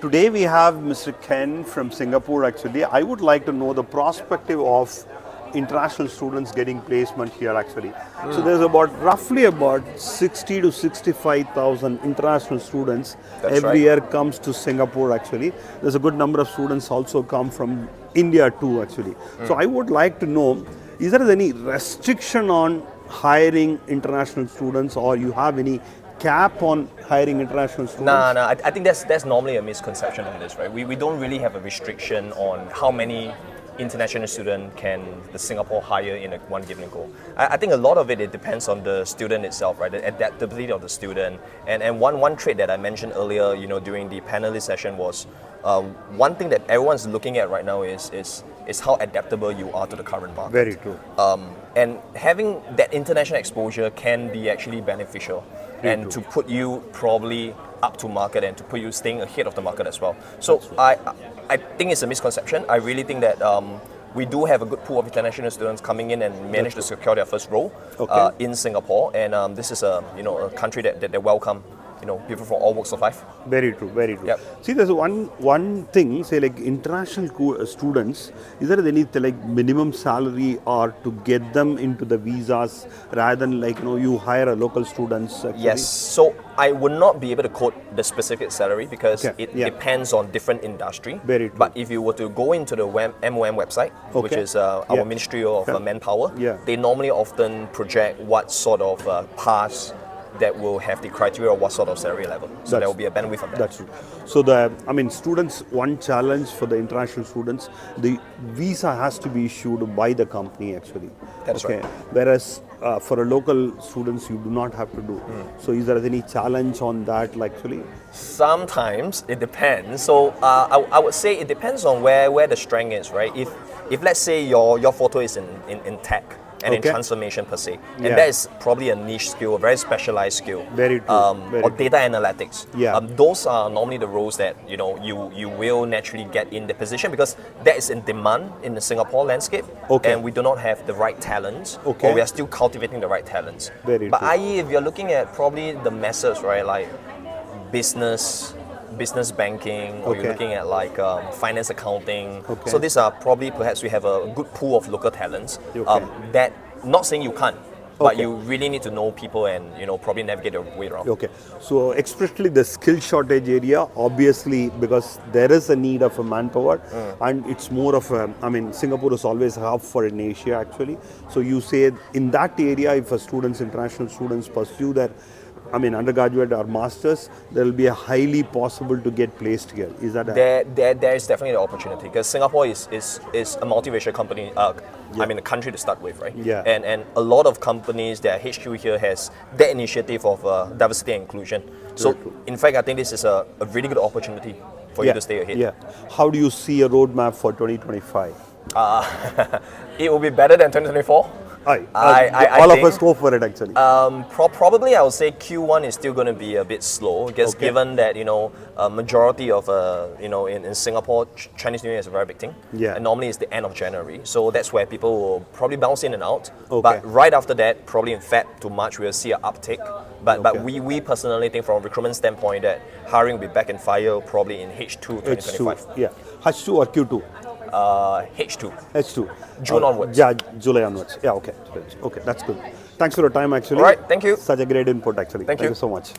today we have Mr. Ken from Singapore actually. I would like to know the perspective of international students getting placement here actually. So there's roughly about 60 to 65,000 international students every year comes to Singapore actually. There's a good number of students also come from India too actually. So I would like to know, is there any restriction on hiring international students, or you have any cap on hiring international students? No. I think that's normally a misconception on this, right? We don't really have a restriction on how many international student can the Singapore hire in one given goal. I think a lot of it depends on the student itself, right? The adaptability of the student. And one trait that I mentioned earlier, during the panelist session was one thing that everyone's looking at right now is how adaptable you are to the current market. Very true. And having that international exposure can be actually beneficial and to put you probably up to market and to put you staying ahead of the market as well. So I think it's a misconception. I really think that we do have a good pool of international students coming in and manage to secure their first role in Singapore. And this is a country that they welcome people from all walks of life. Very true, very true. Yep. See, there's one thing, say like international students, is there any minimum salary or to get them into the visas rather than you hire a local students? Actually? Yes, so I would not be able to quote the specific salary because it depends on different industry. Very true. But if you were to go into the MOM website, which is our Ministry of Manpower, they normally often project what sort of pass that will have the criteria of what sort of salary level. So there will be a bandwidth of that. That's true. So students, one challenge for the international students, the visa has to be issued by the company actually. That's right. Whereas for a local students, you do not have to do. So is there any challenge on that actually? Sometimes it depends. So I would say it depends on where the strength is, right? If let's say your photo is in tech, and in transformation per se. And that is probably a niche skill, a very specialized skill. Very true. Or data analytics. Yeah. Those are normally the roles that you will naturally get in the position because that is in demand in the Singapore landscape. And we do not have the right talents. Or we are still cultivating the right talents. Very but true. i.e. if you're looking at probably the masses, right, like business banking, or you're looking at finance accounting. So these are probably, perhaps we have a good pool of local talents that, not saying you can't, but you really need to know people and probably navigate your way around. So especially the skill shortage area, obviously, because there is a need of a manpower and it's more of Singapore is always a hub for in Asia actually. So you say in that area, if international students pursue their undergraduate or masters, there will be a highly possible to get placed here. Is that there is definitely the opportunity because Singapore is a multiracial company. A country to start with, right? Yeah. And a lot of companies, their HQ here has that initiative of diversity and inclusion. So in fact, I think this is a really good opportunity for you to stay ahead. Yeah. How do you see a roadmap for 2025? It will be better than 2024. All of us go for it actually. Probably I would say Q1 is still going to be a bit slow, just given that a majority of in Singapore, Chinese New Year is a very big thing. Yeah. And normally it's the end of January, so that's where people will probably bounce in and out. But right after that, probably in Feb to March, we'll see an uptick. But we personally think from a recruitment standpoint that hiring will be back in fire probably in H2 2025. H2, yeah. H2 or Q2? H2. June onwards. Yeah, July onwards. Yeah, okay, that's good. Thanks for your time actually. All right, thank you. Such a great input actually. Thank you So much.